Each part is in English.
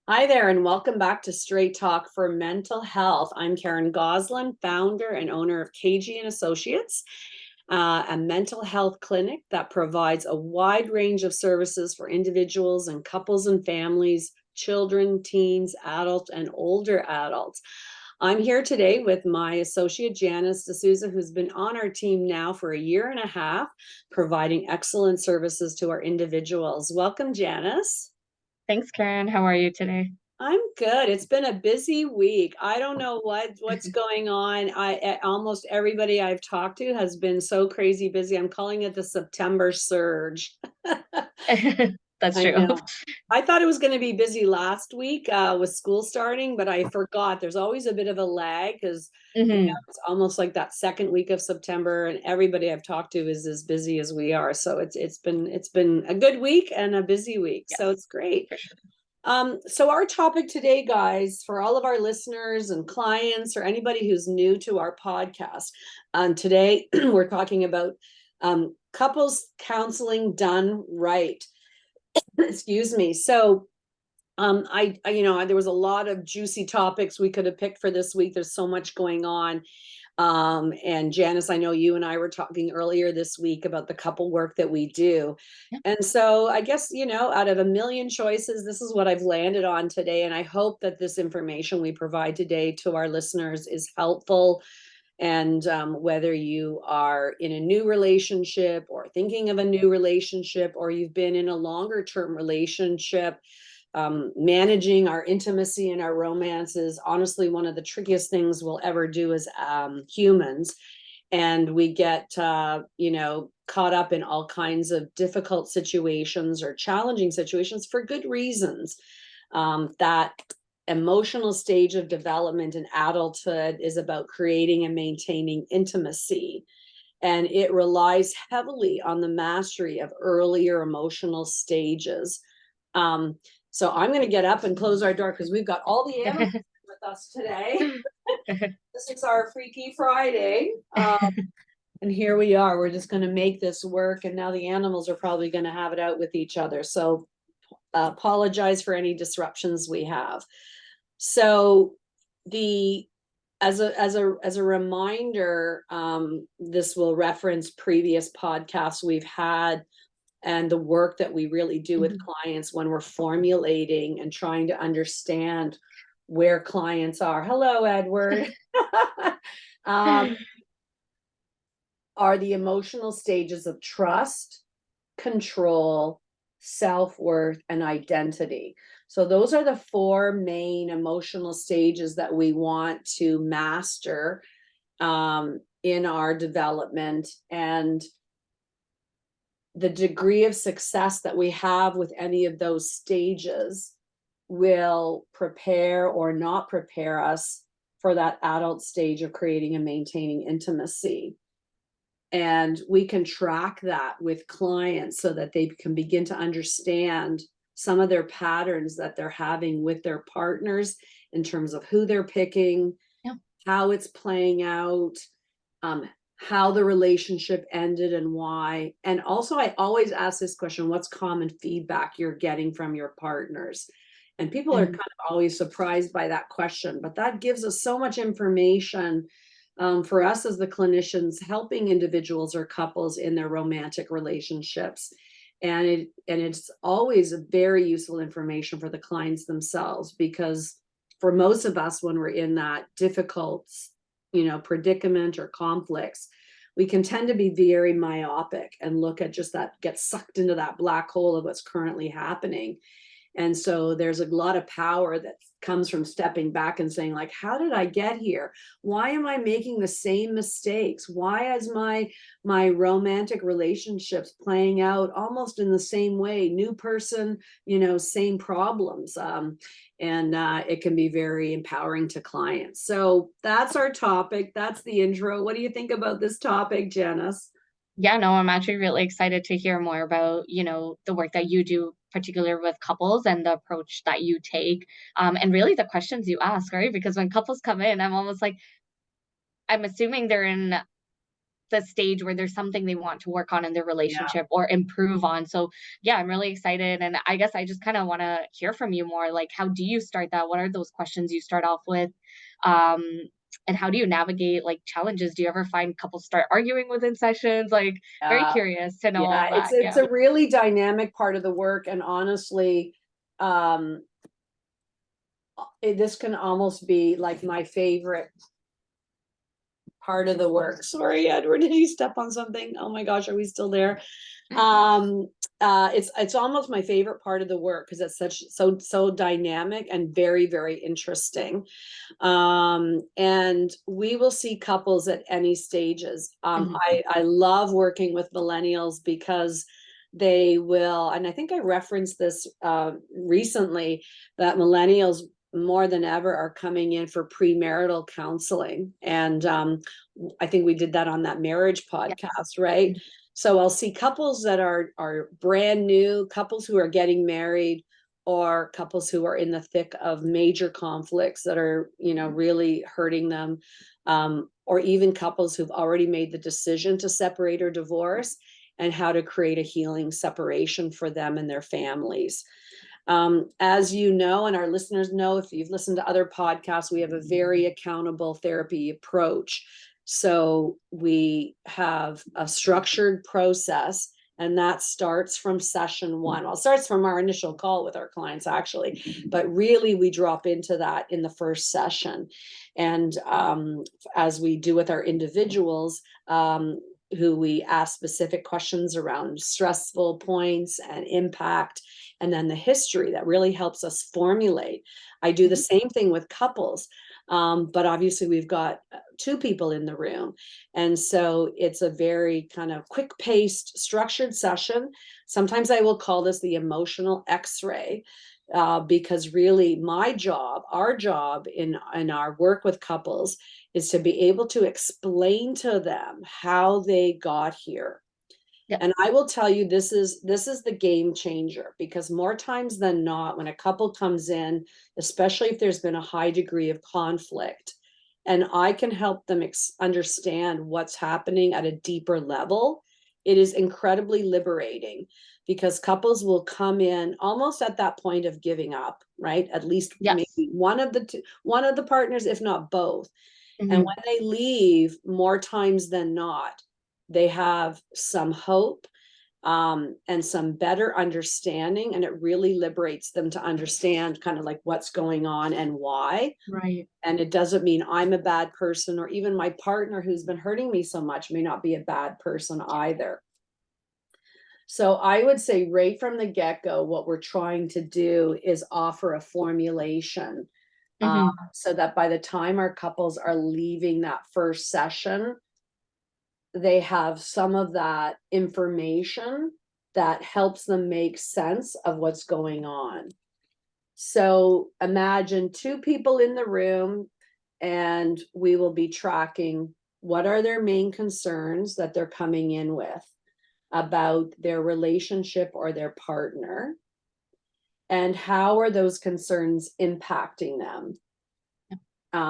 Hi there, and welcome back to Straight Talk for Mental Health. I'm Karen Goslin, founder and owner of KG and Associates, a mental health clinic that provides a wide range of services for individuals and couples and families, children, teens, adults, and older adults. I'm here today with my associate Janice D'Souza, who's been on our team now for a year and a half, providing excellent services to our individuals. Welcome, Janice. Thanks, Karen. How are you today? I'm good. It's been a busy week. I don't know what's going on. Almost everybody I've talked to has been so crazy busy. I'm calling it the September surge. That's I true. know. I thought it was going to be busy last week with school starting, but I forgot. There's always a bit of a lag because hmm it's almost like that second week of September, and everybody I've talked to is as busy as we are. So it's been a good week and a busy week. So Yes, it's great. for sure. So our topic today, guys, for all of our listeners and clients or anybody who's new to our podcast, today we're talking about couples counseling done right. Excuse me. So there was a lot of juicy topics we could have picked for this week. There's so much going on. And Janice, I know you and I were talking earlier this week about the couple work that we do. Yeah. And so I guess, out of a million choices, this is what I've landed on today. And I hope that this information we provide today to our listeners is helpful. And whether you are in a new relationship or thinking of a new relationship, or you've been in a longer term relationship, managing our intimacy and our romance is honestly one of the trickiest things we'll ever do as humans. And we get, caught up in all kinds of difficult situations or challenging situations for good reasons. That emotional stage of development in adulthood is about creating and maintaining intimacy. And it relies heavily on the mastery of earlier emotional stages. Um, so I'm going to get up and close our door because we've got all the animals with us today. This is our Freaky Friday. And here we are. We're just going to make this work. And now the animals are probably going to have it out with each other. So apologize for any disruptions we have. So the as a reminder, this will reference previous podcasts we've had and the work that we really do with Mhm. clients when we're formulating and trying to understand where clients are. Hello, Edward. um, are the emotional stages of trust, control, self-worth, and identity. So those are the four main emotional stages that we want to master in our development. And the degree of success that we have with any of those stages will prepare or not prepare us for that adult stage of creating and maintaining intimacy. And we can track that with clients so that they can begin to understand some of their patterns that they're having with their partners in terms of who they're picking, Yeah. how it's playing out, um, how the relationship ended and why. And also, I always ask this question: what's common feedback you're getting from your partners? And people are kind Mhm. of always surprised by that question, but that gives us so much information for us as the clinicians helping individuals or couples in their romantic relationships. And it's always a very useful information for the clients themselves, because for most of us, when we're in that difficult predicament or conflicts, we can tend to be very myopic and look at just that, get sucked into that black hole of what's currently happening. And so there's a lot of power that comes from stepping back and saying, like, how did I get here? Why am I making the same mistakes? Why is my romantic relationships playing out almost in the same way? New person, same problems. And it can be very empowering to clients. So that's our topic. That's the intro. What do you think about this topic, Janice? Yeah, no, I'm actually really excited to hear more about, the work that you do, particularly with couples and the approach that you take. And really the questions you ask, right? Because when couples come in, I'm almost like, I'm assuming they're in the stage where there's something they want to work on in their Yeah. relationship or improve on. So yeah, I'm really excited. And I guess I just kind of want to hear from you more. Like, how do you start that? What are those questions you start off with? Um, and how do you navigate like challenges? Do you ever find couples start arguing within sessions? Like, very Yeah. curious to know all Yeah. of It's that. it's Yeah. a really dynamic part of the work. And honestly, um, this can almost be like my favorite part of the work. Sorry, Edward, did you step on something? Oh my gosh, are we still there? Um, it's almost my favorite part of the work because it's so dynamic and very, very interesting. And we will see couples at any stages. Mhm. I love working with millennials because they will, and I think I referenced this recently, that millennials more than ever are coming in for premarital counseling. And I think we did that on that marriage Yes. podcast, right? Mhm. So I'll see couples that are brand new, couples who are getting married, or couples who are in the thick of major conflicts that are, really hurting them, or even couples who've already made the decision to separate or divorce, and how to create a healing separation for them and their families. As you know, and our listeners know, if you've listened to other podcasts, we have a very accountable therapy approach. So we have a structured process, and that starts from session one. Well, it starts from our initial call with our clients, actually, but really we drop into that in the first session. And as we do with our individuals, who we ask specific questions around stressful points and impact, and then the history that really helps us formulate. I do the Mhm. same thing with couples, but obviously we've got two people in the room. And so it's a very kind of quick paced, structured session. Sometimes I will call this the emotional x-ray, because really my job, our job in our work with couples, is to be able to explain to them how they got here. Yep. And I will tell you, this is the game changer, because more times than not, when a couple comes in, especially if there's been a high degree of conflict, and I can help them understand what's happening at a deeper level, it is incredibly liberating, because couples will come in almost at that point of giving up, right? At least Yes. maybe one of the partners, if not both. And Mhm. when they leave, more times than not, they have some hope, and some better understanding. And it really liberates them to understand kind of like what's going on and why. Right. And it doesn't mean I'm a bad person, or even my partner who's been hurting me so much may not be a bad person either. So I would say right from the get-go, what we're trying to do is offer a formulation, Mhm. so that by the time our couples are leaving that first session, they have some of that information that helps them make sense of what's going on. So imagine two people in the room, and we will be tracking what are their main concerns that they're coming in with about their relationship or their partner, and how are those concerns impacting them,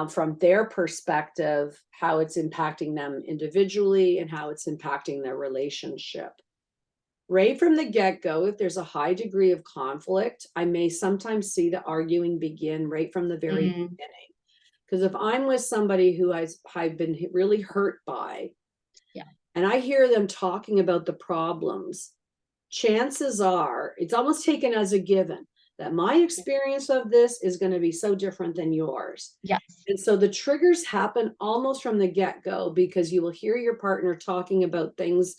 from their perspective, how it's impacting them individually and how it's impacting their relationship. Right from the get-go, if there's a high degree of conflict, I may sometimes see the arguing begin right from the very Mhm. beginning. Because if I'm with somebody who I've been really hurt by, Yeah. and I hear them talking about the problems, chances are it's almost taken as a given that my Yeah. experience of this is going to be so different than yours. Yes. And so the triggers happen almost from the get-go, because you will hear your partner talking about things,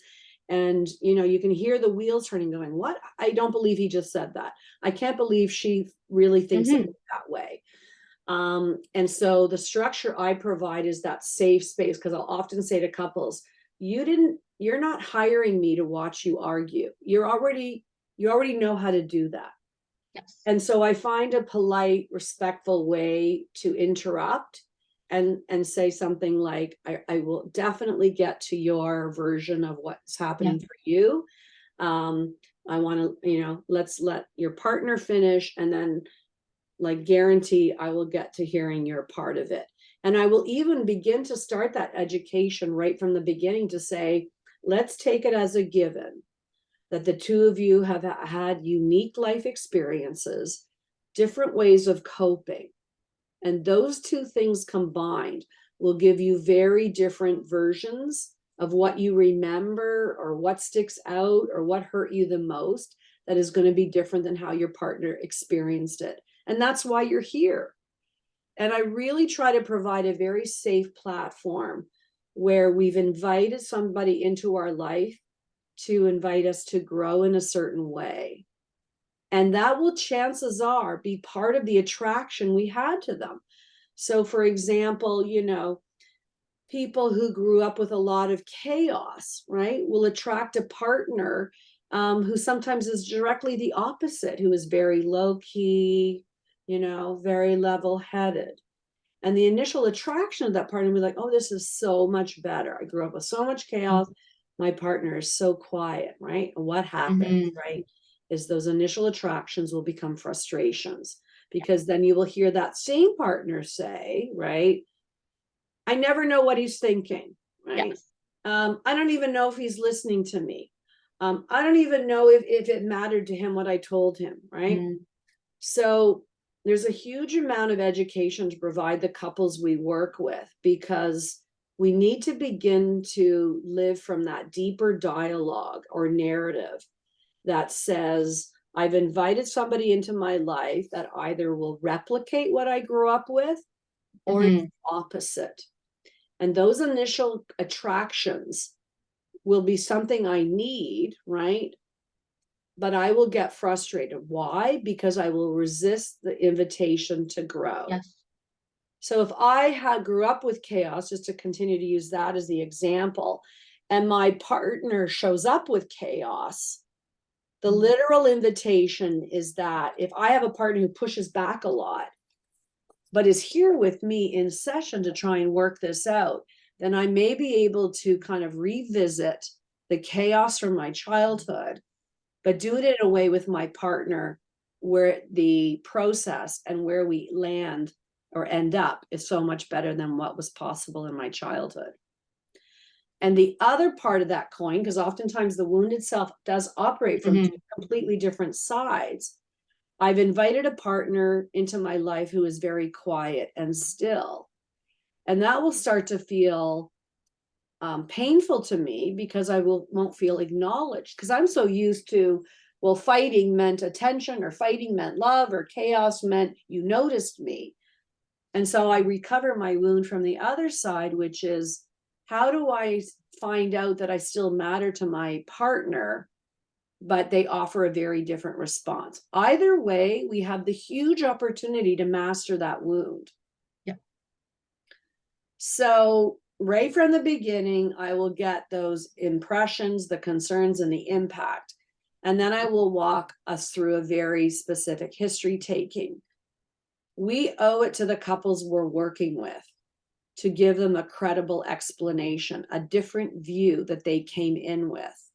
and you can hear the wheels turning, going, what? I don't believe he just said that. I can't believe she really thinks of Mhm. it that way. And so the structure I provide is that safe space, because I'll often say to couples, you're not hiring me to watch you argue. You already know how to do that. Yes. And so I find a polite, respectful way to interrupt, and say something like, I will definitely get to your version of what's Yeah. happening for you. Um, I want to, let's let your partner finish, and then, like, guarantee I will get to hearing your part of it. And I will even begin to start that education right from the beginning to say, let's take it as a given that the two of you have had unique life experiences, different ways of coping. And those two things combined will give you very different versions of what you remember or what sticks out or what hurt you the most, that is going to be different than how your partner experienced it. And that's why you're here. And I really try to provide a very safe platform where we've invited somebody into our life to invite us to grow in a certain way. And that will, chances are, be part of the attraction we had to them. So, for example, people who grew up with a lot of chaos, right, will attract a partner who sometimes is directly the opposite, who is very low key, very level headed. And the initial attraction of that partner will be like, oh, this is so much better. I grew up with so much chaos. My partner is so quiet, right? And what happens, Mm-hmm. right, is those initial attractions will become frustrations, because then you will hear that same partner say, right, I never know what he's thinking, right? Yes. I don't even know if he's listening to me. I don't even know if it mattered to him what I told him, right? Mm-hmm. So there's a huge amount of education to provide the couples we work with, because we need to begin to live from that deeper dialogue or narrative that says, I've invited somebody into my life that either will replicate what I grew up with or is Mm-hmm. opposite. And those initial attractions will be something I need, right? But I will get frustrated. Why? Because I will resist the invitation to grow. Yes. So if I grew up with chaos, just to continue to use that as the example, and my partner shows up with chaos, the Mm-hmm. literal invitation is that if I have a partner who pushes back a lot, but is here with me in session to try and work this out, then I may be able to kind of revisit the chaos from my childhood, but do it in a way with my partner where the process and where we land or end up is so much better than what was possible in my childhood. And the other part of that coin, because oftentimes the wound itself does operate from two Mm-hmm. completely different sides. I've invited a partner into my life who is very quiet and still. And that will start to feel painful to me, because I won't feel acknowledged, because I'm so used to, well, fighting meant attention, or fighting meant love, or chaos meant you noticed me. And so I recover my wound from the other side, which is, how do I find out that I still matter to my partner, but they offer a very different response? Either way, we have the huge opportunity to master that wound. Yeah. So right from the beginning, I will get those impressions, the concerns, and the impact. And then I will walk us through a very specific history taking. We owe it to the couples we're working with to give them a credible explanation, a different view that they came in with.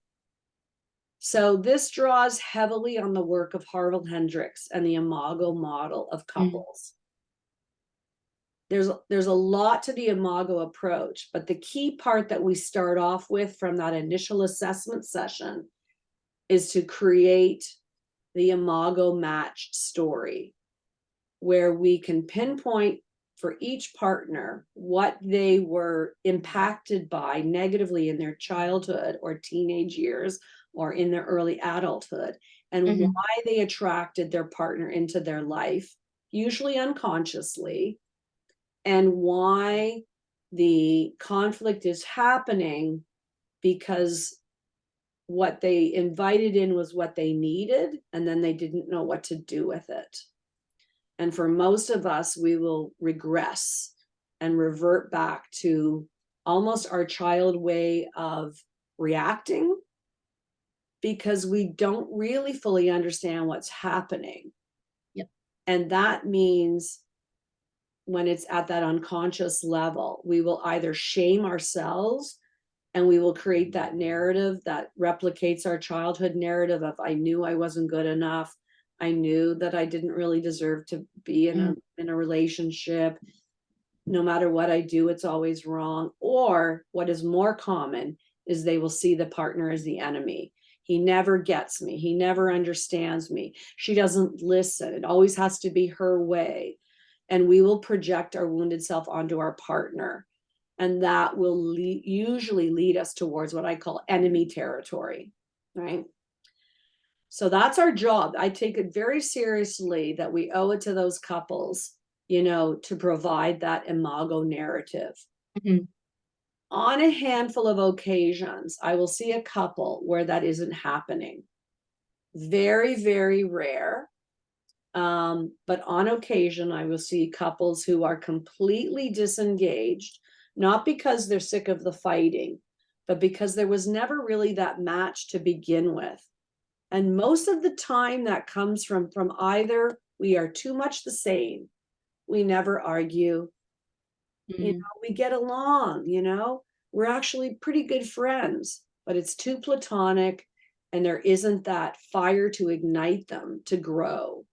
So this draws heavily on the work of Harville Hendrix and the Imago model of Mm-hmm. couples. There's a lot to the Imago approach, but the key part that we start off with from that initial assessment session is to create the Imago match story, where we can pinpoint for each partner what they were impacted by negatively in their childhood or teenage years or in their early adulthood, and Mm-hmm. why they attracted their partner into their life, usually unconsciously, and why the conflict is happening, because what they invited in was what they needed, and then they didn't know what to do with it. And for most of us, we will regress and revert back to almost our child way of reacting, because we don't really fully understand what's happening. Yep. And that means when it's at that unconscious level, we will either shame ourselves, and we will create that narrative that replicates our childhood narrative of, I knew I wasn't good enough. I knew that I didn't really deserve to be in a relationship. no matter what I do, it's always wrong. Or what is more common is they will see the partner as the enemy. He never gets me. He never understands me. She doesn't listen. It always has to be her way. And we will project our wounded self onto our partner. And that will usually lead us towards what I call enemy territory, right? So that's our job. I take it very seriously that we owe it to those couples, to provide that imago narrative. Mhm. On a handful of occasions, I will see a couple where that isn't happening. Very, very rare. But on occasion, I will see couples who are completely disengaged, not because they're sick of the fighting, but because there was never really that match to begin with. And most of the time that comes from either we are too much the same, we never argue, Mm. we get along, we're actually pretty good friends, but it's too platonic and there isn't that fire to ignite them to grow.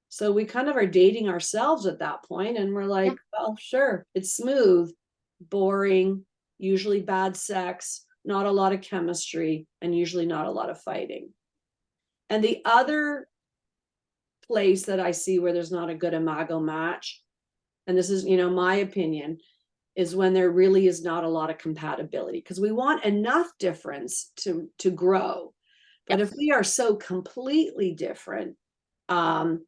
So we kind of are dating ourselves at that point, and we're Yeah. like, well, sure, it's smooth, boring, usually bad sex, not a lot of chemistry, and usually not a lot of fighting. And the other place that I see where there's not a good imago match, and this is, my opinion, is when there really is not a lot of compatibility, because we want enough difference to grow. But if Yes. we are so completely different, um,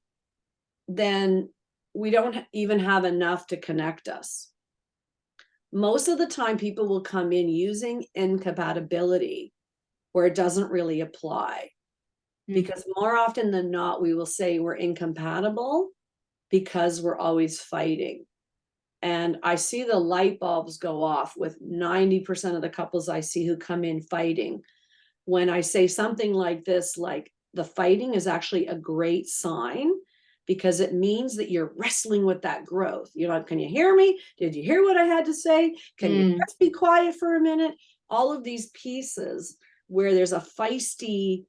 then we don't even have enough to connect us. Most of the time, people will come in using incompatibility where it doesn't really apply. Mm. Because more often than not, we will say we're incompatible because we're always fighting. And I see the light bulbs go off with 90% of the couples I see who come in fighting. When I say something like this, like the fighting is actually a great sign because it means that you're wrestling with that growth. Can you hear me? Did you hear what I had to say? Can you Mm. just be quiet for a minute? All of these pieces where there's a feisty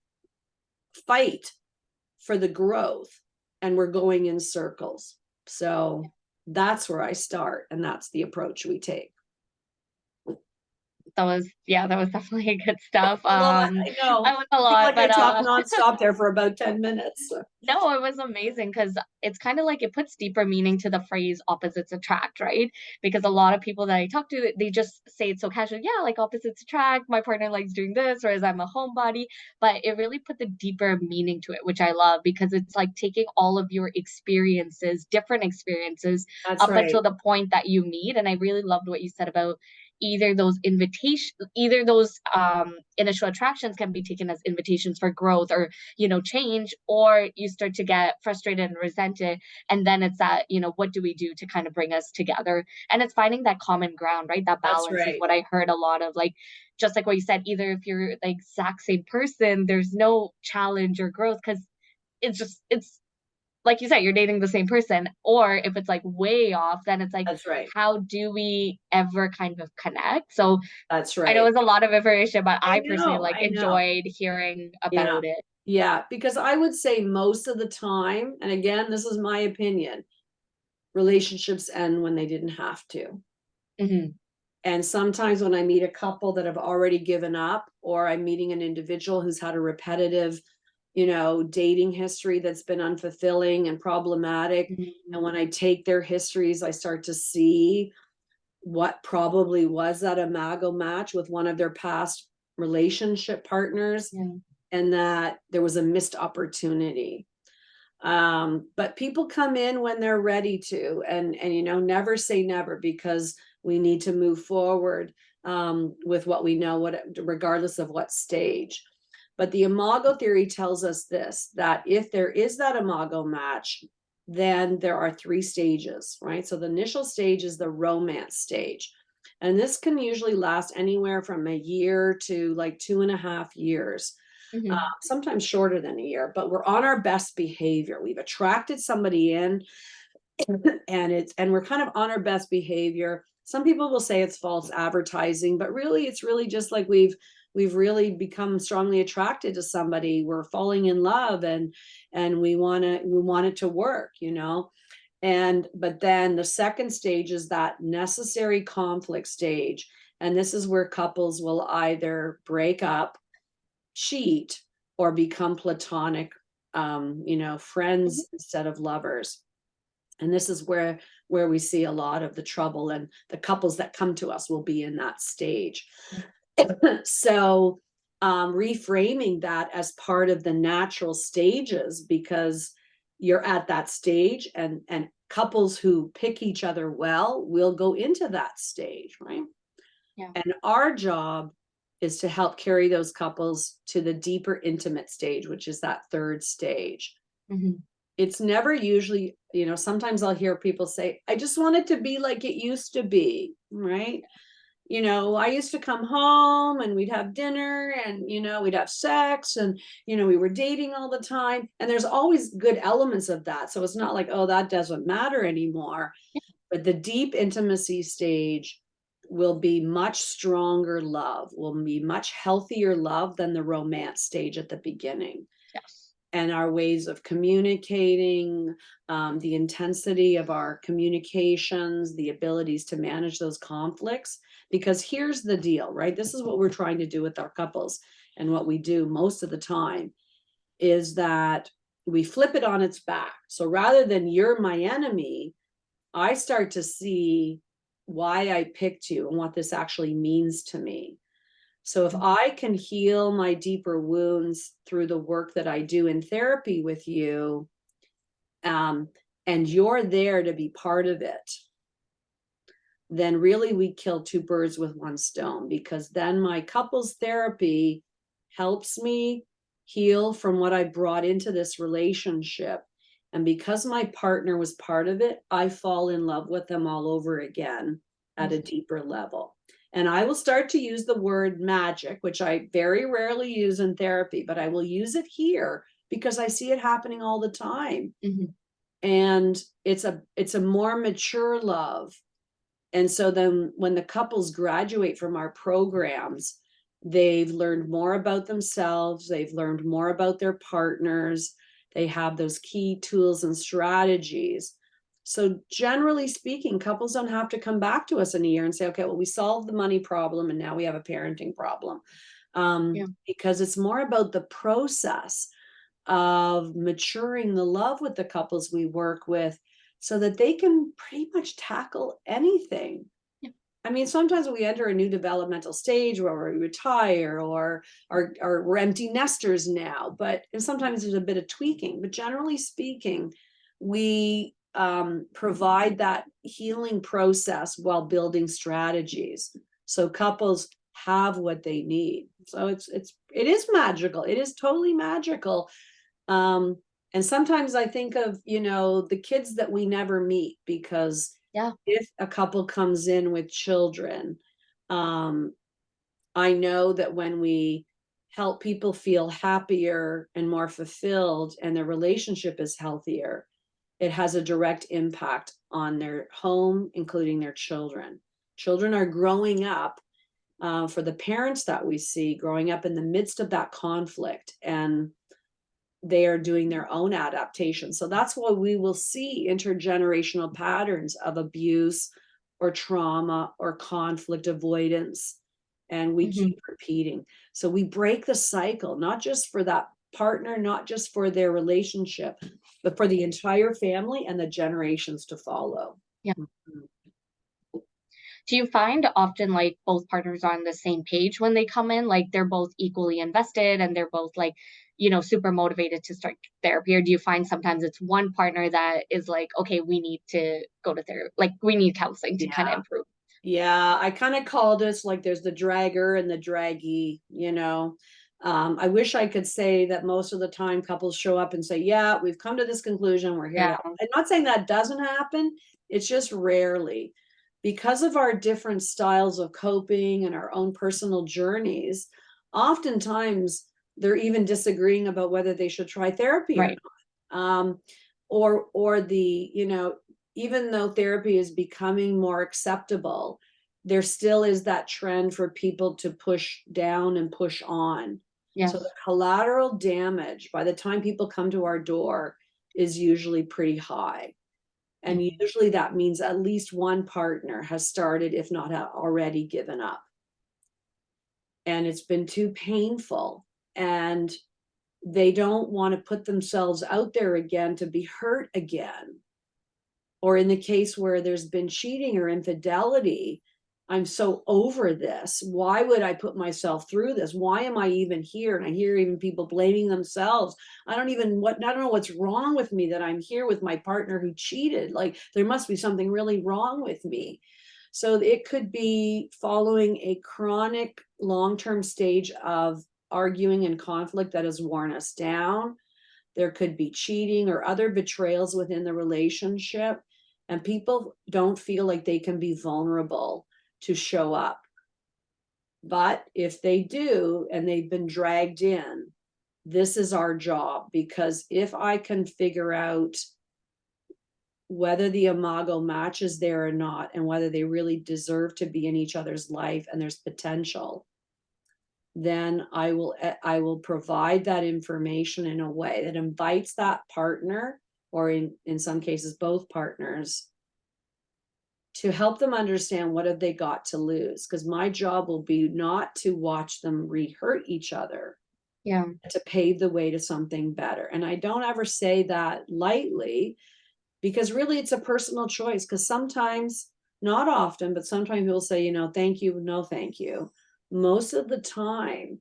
fight for the growth and we're going in circles. So that's where I start, and that's the approach we take. That was definitely good stuff. A lot, I know. That was a I feel lot, like I but talked nonstop there for about 10 minutes. no, it was amazing because it's kind of like it puts deeper meaning to the phrase opposites attract, right? Because a lot of people that I talk to, they just say it so casually, yeah, like opposites attract. My partner likes doing this, whereas I'm a homebody. But it really put the deeper meaning to it, which I love because it's like taking all of your experiences, different experiences, That's up right. until the point that you meet. And I really loved what you said about either those initial attractions can be taken as invitations for growth or change, or you start to get frustrated and resented. And then it's that, what do we do to kind of bring us together? And it's finding that common ground, right? That That's balance is right. what I heard a lot of, like, just like what you said, either if you're the exact same person, there's no challenge or growth because it's like you said, you're dating the same person. Or if it's like way off, then it's like, That's right. how do we ever kind of connect? So That's I know right. it's a lot of information, but I I personally know. like I know. enjoyed hearing Yeah. about it. Yeah. Because I would say most of the time, and again, this is my opinion, relationships end when they didn't have to. Mhm. And sometimes when I meet a couple that have already given up, or I'm meeting an individual who's had a repetitive, dating history that's been unfulfilling and problematic. And Mhm. when I take their histories, I start to see what probably was that imago match with one of their past relationship partners, Yeah. and that there was a missed opportunity. But people come in when they're ready to, and never say never, because we need to move forward with what we know, regardless of what stage. But the imago theory tells us this, that if there is that imago match, then there are three stages, right? So the initial stage is the romance stage. And this can usually last anywhere from a year to like 2.5 years, Mhm. sometimes shorter than a year, but we're on our best behavior. We've attracted somebody in, and we're kind of on our best behavior. Some people will say it's false advertising, but really it's really just like we've really become strongly attracted to somebody. We're falling in love, and we want it to work. But then the second stage is that necessary conflict stage. And this is where couples will either break up, cheat, or become platonic, Mhm. friends instead of lovers. And this is where we see a lot of the trouble, and the couples that come to us will be in that stage. Yeah. So reframing that as part of the natural stages, because you're at that stage, and couples who pick each other well will go into that stage, right? Yeah. And our job is to help carry those couples to the deeper intimate stage, which is that third stage. Mhm. It's never usually, sometimes I'll hear people say, I just want it to be like it used to be, right? I used to come home and we'd have dinner, and, we'd have sex, and, we were dating all the time. And there's always good elements of that. So it's not like, oh, that doesn't matter anymore. But the deep intimacy stage will be much stronger love, will be much healthier love than the romance stage at the beginning. Yes. And our ways of communicating, the intensity of our communications, the abilities to manage those conflicts. Because here's the deal, right? This is what we're trying to do with our couples. And what we do most of the time is that we flip it on its back. So rather than you're my enemy, I start to see why I picked you and what this actually means to me. So if Mhm. I can heal my deeper wounds through the work that I do in therapy with you, um, and you're there to be part of it, then really we kill two birds with one stone, because then my couples therapy helps me heal from what I brought into this relationship. And because my partner was part of it, I fall in love with them all over again at a Mhm. deeper level. And I will start to use the word magic, which I very rarely use in therapy, but I will use it here because I see it happening all the time. Mhm. And it's a more mature love. And so then when the couples graduate from our programs, they've learned more about themselves, they've learned more about their partners, they have those key tools and strategies. So generally speaking, couples don't have to come back to us in a year and say, okay, well, we solved the money problem and now we have a parenting problem. Yeah. Because it's more about the process of maturing the love with the couples we work with, so that they can pretty much tackle anything. Yeah. I mean, sometimes we enter a new developmental stage where we retire, or we're empty nesters now, and sometimes there's a bit of tweaking. But generally speaking, we provide that healing process while building strategies, so couples have what they need. So it is magical. It is totally magical. um, and sometimes I think of, the kids that we never meet, because Yeah. if a couple comes in with children, um, I know that when we help people feel happier and more fulfilled, and their relationship is healthier, it has a direct impact on their home, including their children. Children are growing up, for the parents that we see, growing up in the midst of that conflict, and they are doing their own adaptation. So that's why we will see intergenerational patterns of abuse or trauma or conflict avoidance. And we Mhm. keep repeating. So we break the cycle, not just for that partner, not just for their relationship, but for the entire family and the generations to follow. Yeah. Mhm. Do you find often, like, both partners are on the same page when they come in? Like, they're both equally invested and they're both, like, super motivated to start therapy? Or do you find sometimes it's one partner that is like, "Okay, we need to go to therapy, like, we need counseling to kinda Yeah. improve?" Yeah, I kind of called us like there's the dragger and the draggy, I wish I could say that most of the time couples show up and say, yeah, we've come to this conclusion. We're here to Yeah. help. I'm not saying that doesn't happen. It's just rarely, because of our different styles of coping and our own personal journeys. Oftentimes they're even disagreeing about whether they should try therapy or Right. not. Or even though therapy is becoming more acceptable, there still is that trend for people to push down and push on. So the Yes. collateral damage by the time people come to our door is usually pretty high. And Mhm. usually that means at least one partner has started, if not already given up. And it's been too painful. And they don't want to put themselves out there again to be hurt again. Or in the case where there's been cheating or infidelity, I'm so over this. Why would I put myself through this? Why am I even here? And I hear even people blaming themselves. I don't know what's wrong with me that I'm here with my partner who cheated. Like there must be something really wrong with me. So it could be following a chronic long-term stage of arguing and conflict that has worn us down. There could be cheating or other betrayals within the relationship, and people don't feel like they can be vulnerable to show up. But if they do and they've been dragged in, this is our job, because if I can figure out whether the imago match is there or not and whether they really deserve to be in each other's life and there's potential, then I will provide that information in a way that invites that partner, or in some cases both partners, to help them understand what have they got to lose, because my job will be not to watch them re-hurt each other, Yeah. but to pave the way to something better. And I don't ever say that lightly, because really it's a personal choice, because sometimes, not often, but sometimes people say, thank you, no thank you. Most of the time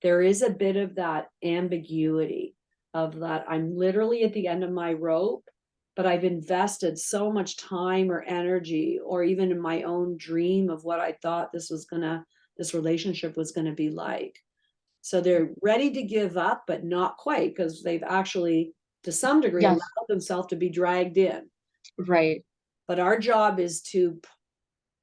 there is a bit of that ambiguity of that I'm literally at the end of my rope, but I've invested so much time or energy, or even in my own dream of what I thought this relationship was gonna be like. So they're ready to give up, but not quite, because they've actually, to some degree, Yes. allowed themselves to be dragged in. Right. But our job is to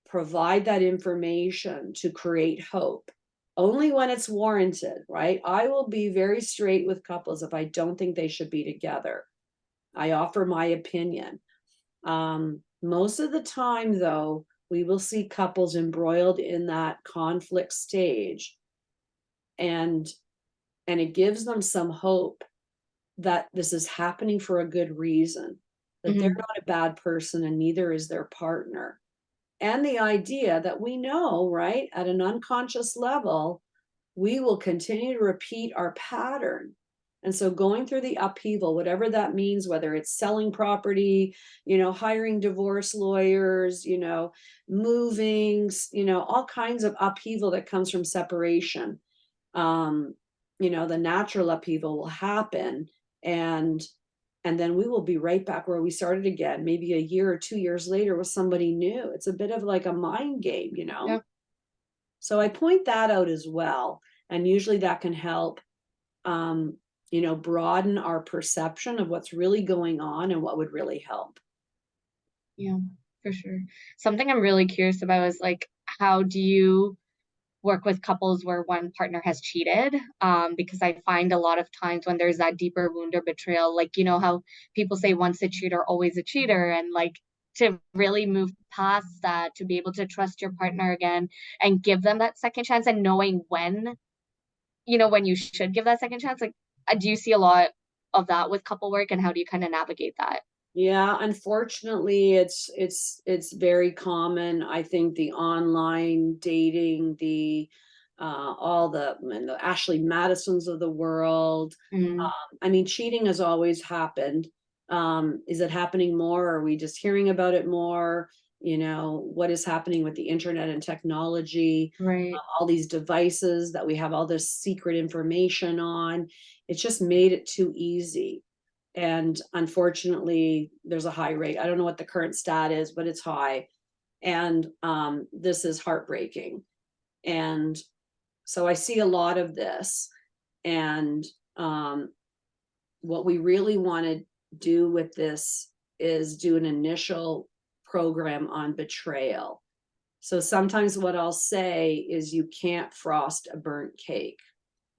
provide that information to create hope only when it's warranted, right? I will be very straight with couples if I don't think they should be together. I offer my opinion. Most of the time, though, we will see couples embroiled in that conflict stage, and it gives them some hope that this is happening for a good reason, that they're Mhm. not a bad person and neither is their partner. And the idea that we know, right, at an unconscious level, we will continue to repeat our pattern. And so going through the upheaval, whatever that means, whether it's selling property, hiring divorce lawyers, moving, all kinds of upheaval that comes from separation. Um, the natural upheaval will happen, and then we will be right back where we started again, maybe a year or 2 years later with somebody new. It's a bit of like a mind game. Yeah. So I point that out as well. And usually that can help, broaden our perception of what's really going on and what would really help. Yeah, for sure. Something I'm really curious about is like, how do you work with couples where one partner has cheated? Because I find a lot of times when there's that deeper wound or betrayal, like, how people say once a cheater, always a cheater. And like, to really move past that, to be able to trust your partner again and give them that second chance, and knowing when you should give that second chance. Like, do you see a lot of that with couple work, and how do you kind of navigate that? Yeah, unfortunately, it's very common. I think the online dating, all the Ashley Madisons of the world. Mm, I mean, cheating has always happened. Is it happening more? Are we just hearing about it more? What is happening with the internet and technology? right. All these devices that we have all this secret information on. It's just made it too easy. And unfortunately, there's a high rate. I don't know what the current stat is, but it's high. And this is heartbreaking. And so I see a lot of this. And what we really want to do with this is do an initial program on betrayal. So sometimes what I'll say is you can't frost a burnt cake.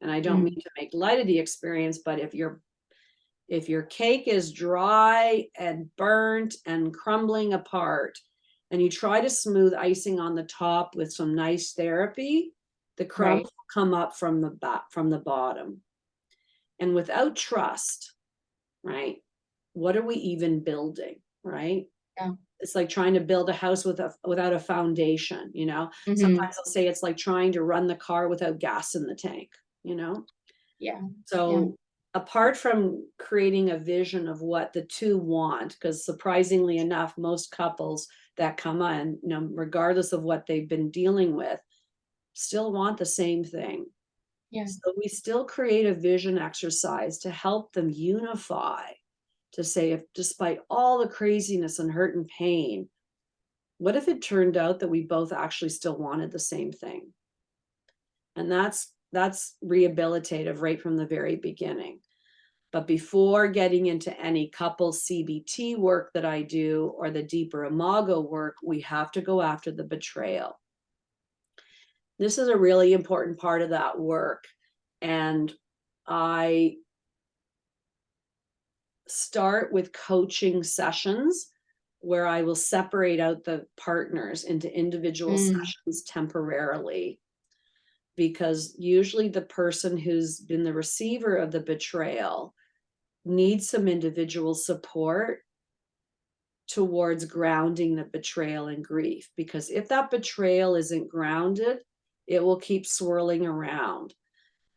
And I don't mean Mm, to make light of the experience, but if your cake is dry and burnt and crumbling apart, and you try to smooth icing on the top with some nice therapy, the crumbs right. will come up from the bottom. And without trust, right? What are we even building, right? Yeah. It's like trying to build a house without a foundation, Mhm. Sometimes I'll say it's like trying to run the car without gas in the tank, you know? Yeah. Yeah. So apart from creating a vision of what the two want, because surprisingly enough, most couples that come on, regardless of what they've been dealing with, still want the same thing. Yeah. So we still create a vision exercise to help them unify, to say, if despite all the craziness and hurt and pain, what if it turned out that we both actually still wanted the same thing? And that's rehabilitative right from the very beginning. But before getting into any couple CBT work that I do or the deeper imago work, we have to go after the betrayal. This is a really important part of that work. And I start with coaching sessions where I will separate out the partners into individual Mm. sessions temporarily, because usually the person who's been the receiver of the betrayal needs some individual support towards grounding the betrayal and grief. Because if that betrayal isn't grounded, it will keep swirling around.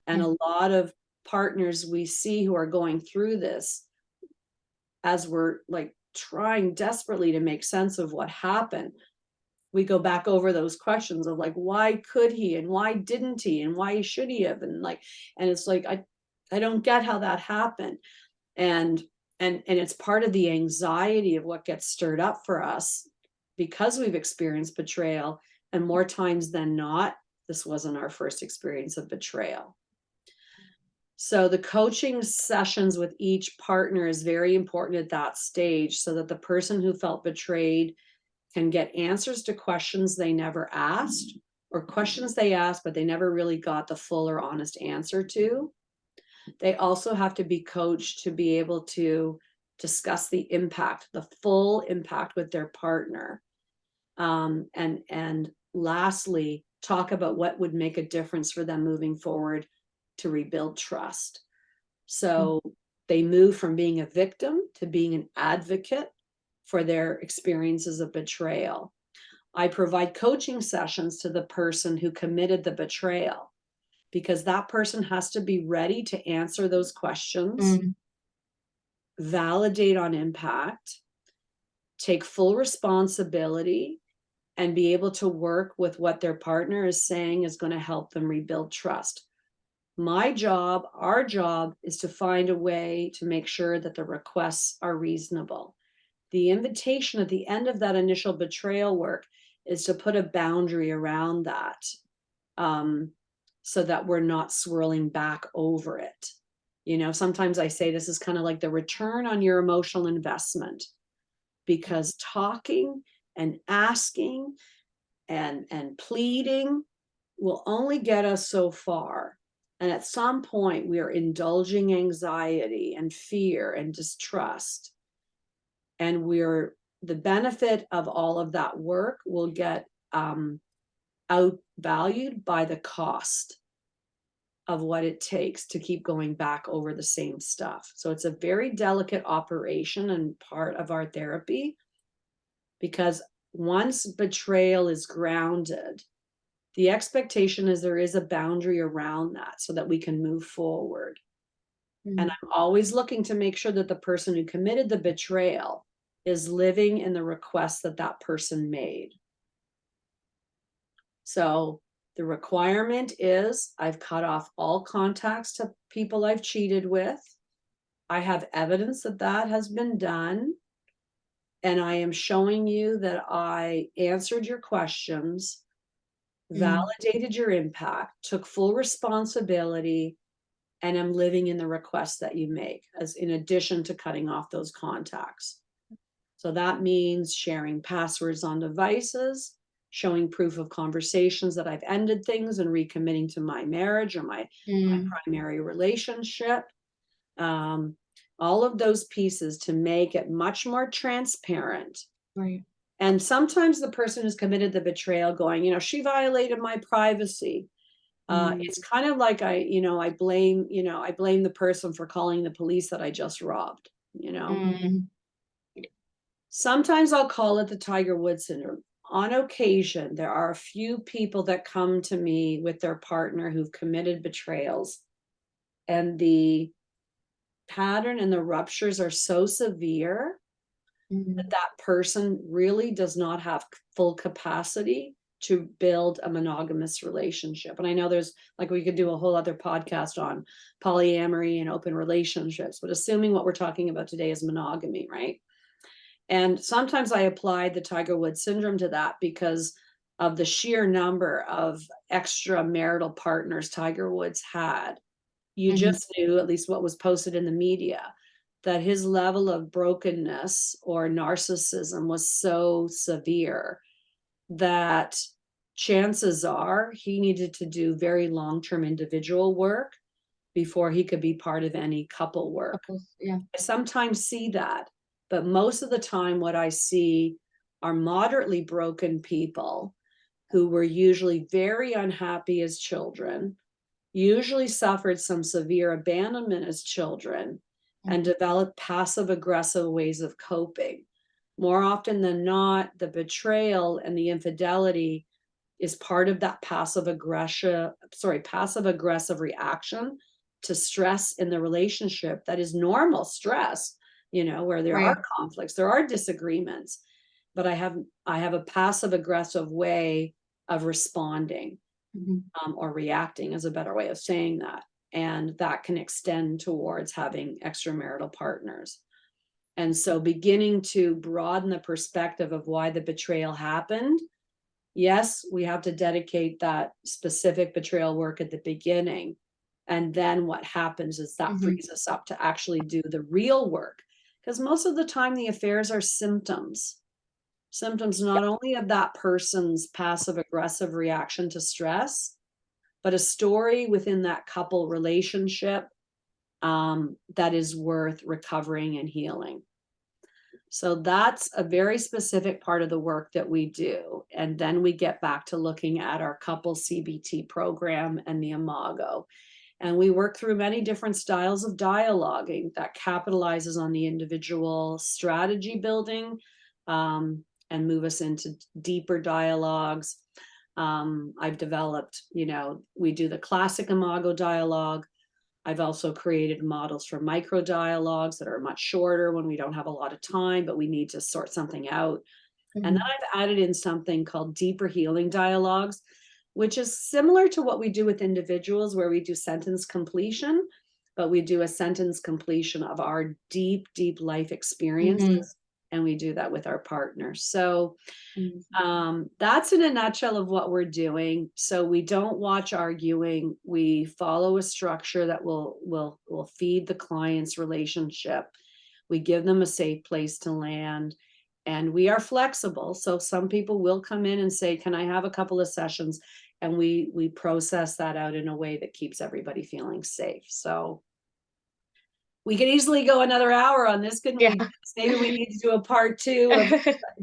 And Yeah. a lot of partners we see who are going through this, as we're like trying desperately to make sense of what happened, we go back over those questions of like, why could he and why didn't he and why should he have, and it's like, I don't get how that happened. And and it's part of the anxiety of what gets stirred up for us because we've experienced betrayal, and more times than not, this wasn't our first experience of betrayal. So the coaching sessions with each partner is very important at that stage, so that the person who felt betrayed can get answers to questions they never asked, or questions they asked but they never really got the full or honest answer to. They also have to be coached to be able to discuss the impact, the full impact with their partner. And lastly, talk about what would make a difference for them moving forward to rebuild trust. Mm. So they move from being a victim to being an advocate for their experiences of betrayal. I provide coaching sessions to the person who committed the betrayal, because that person has to be ready to answer those questions, Mm. validate on impact, take full responsibility, and be able to work with what their partner is saying is going to help them rebuild trust. My job, our job, is to find a way to make sure that the requests are reasonable. The invitation at the end of that initial betrayal work is to put a boundary around that, um, so that we're not swirling back over it. Sometimes I say this is kind of like the return on your emotional investment, because talking and asking and pleading will only get us so far. And at some point, we are indulging anxiety and fear and distrust. And the benefit of all of that work will get outvalued by the cost of what it takes to keep going back over the same stuff. So it's a very delicate operation and part of our therapy, because once betrayal is grounded, the expectation is there is a boundary around that so that we can move forward. And Mm. I'm always looking to make sure that the person who committed the betrayal is living in the request that that person made. So the requirement is I've cut off all contacts to people I've cheated with. I have evidence that that has been done. And I am showing you that I answered your questions, Mm. validated your impact, took full responsibility, and am living in the requests that you make, as in addition to cutting off those contacts. So that means sharing passwords on devices, showing proof of conversations that I've ended things and recommitting to my marriage or my Mm. primary relationship. Um, all of those pieces to make it much more transparent. Right. And sometimes the person who's committed the betrayal going, she violated my privacy. Mm. It's kind of like I blame the person for calling the police that I just robbed. Mm. Sometimes I'll call it the Tiger Woods syndrome. On occasion, there are a few people that come to me with their partner who've committed betrayals, and the pattern and the ruptures are so severe that Mhm. that person really does not have full capacity to build a monogamous relationship. And I know there's, like, we could do a whole other podcast on polyamory and open relationships, but assuming what we're talking about today is monogamy, right? And sometimes I applied the Tiger Woods syndrome to that because of the sheer number of extramarital partners Tiger Woods had. You Mhm. just knew, at least what was posted in the media, that his level of brokenness or narcissism was so severe that chances are he needed to do very long-term individual work before he could be part of any couple work. Couples, yeah. I sometimes see that, but most of the time, what I see are moderately broken people who were usually very unhappy as children, usually suffered some severe abandonment as children, and Mhm. developed passive aggressive ways of coping. More often than not, the betrayal and the infidelity is part of that passive aggressive reaction to stress in the relationship that is normal stress, where there are Right. conflicts, there are disagreements, but I have a passive aggressive way of responding, Mhm. or reacting is a better way of saying that. And that can extend towards having extramarital partners. And so beginning to broaden the perspective of why the betrayal happened. Yes, we have to dedicate that specific betrayal work at the beginning. And then what happens is that Mhm. frees us up to actually do the real work. Because most of the time, the affairs are symptoms Yeah. not only of that person's passive aggressive reaction to stress, but a story within that couple relationship, that is worth recovering and healing. So that's a very specific part of the work that we do. And then we get back to looking at our couple CBT program and the Imago. And we work through many different styles of dialoguing that capitalizes on the individual strategy building, and move us into deeper dialogues. I've developed, we do the classic Imago dialogue. I've also created models for micro dialogues that are much shorter when we don't have a lot of time, but we need to sort something out. And then Mhm. I've added in something called deeper healing dialogues, which is similar to what we do with individuals, where we do sentence completion, but we do a sentence completion of our deep, deep life Mhm. experiences. And we do that with our partners. So Amazing. that's in a nutshell of what we're doing. So we don't watch arguing. We follow a structure that will feed the client's relationship. We give them a safe place to land, and we are flexible. So some people will come in and say, "Can I have a couple of sessions?" And we process that out in a way that keeps everybody feeling safe. So we could easily go another hour on this, couldn't Yeah. we? Maybe we need to do a part two of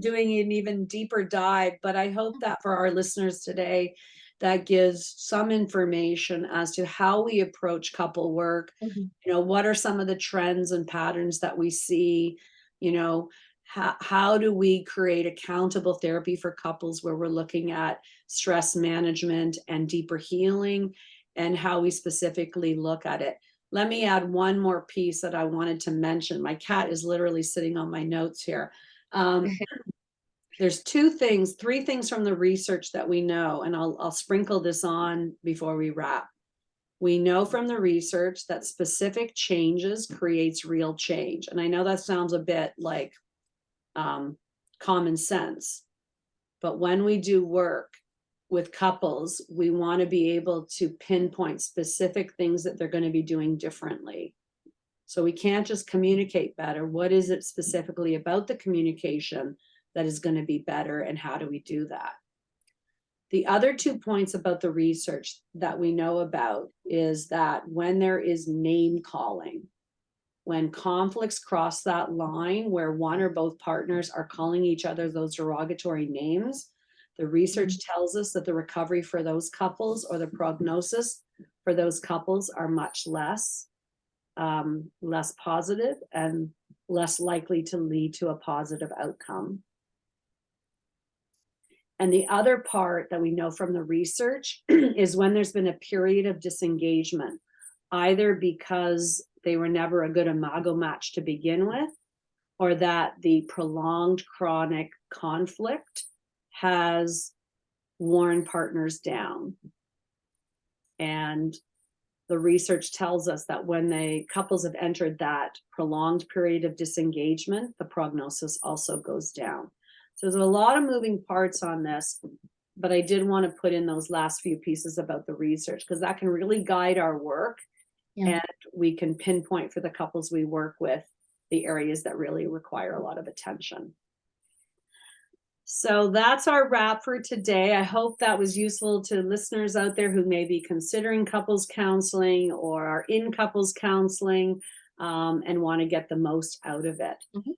doing an even deeper dive. But I hope that for our listeners today, that gives some information as to how we approach couple work. Mhm. What are some of the trends and patterns that we see? You know, how do we create accountable therapy for couples where we're looking at stress management and deeper healing, and how we specifically look at it. Let me add one more piece that I wanted to mention. My cat is literally sitting on my notes here. Um, there's three things from the research that we know, and I'll sprinkle this on before we wrap. We know from the research that specific changes creates real change. And I know that sounds a bit like, um, common sense, but when we do work with couples, we want to be able to pinpoint specific things that they're going to be doing differently. So we can't just communicate better. What is it specifically about the communication that is going to be better, and how do we do that? The other 2 points about the research that we know about is that when there is name calling, when conflicts cross that line where one or both partners are calling each other those derogatory names, the research Mhm. tells us that the recovery for those couples, or the prognosis for those couples, are much less positive, and less likely to lead to a positive outcome. And the other part that we know from the research is when there's been a period of disengagement, either because they were never a good imago match to begin with, or that the prolonged chronic conflict has worn partners down. And the research tells us that when the couples have entered that prolonged period of disengagement, the prognosis also goes down. So there's a lot of moving parts on this, but I did want to put in those last few pieces about the research because that can really guide our work, Yeah. and we can pinpoint for the couples we work with the areas that really require a lot of attention. So that's our wrap for today. I hope that was useful to listeners out there who may be considering couples counseling or are in couples counseling, and want to get the most out of it. Mhm.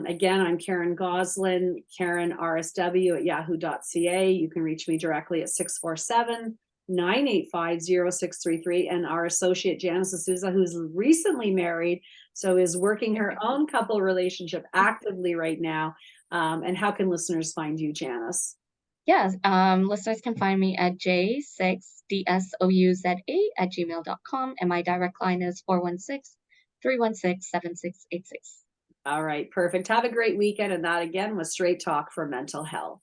Again, I'm Karen Goslin, Karen RSW at yahoo.ca. You can reach me directly at 647-985-0633. And our associate Janice D'Souza, who's recently married, so is working her own couple relationship actively right now. And how can listeners find you, Janice? Yes, listeners can find me at j6dsouza@gmail.com, and my direct line is 416-316-7686. All right, perfect. Have a great weekend. And that again was Straight Talk for Mental Health.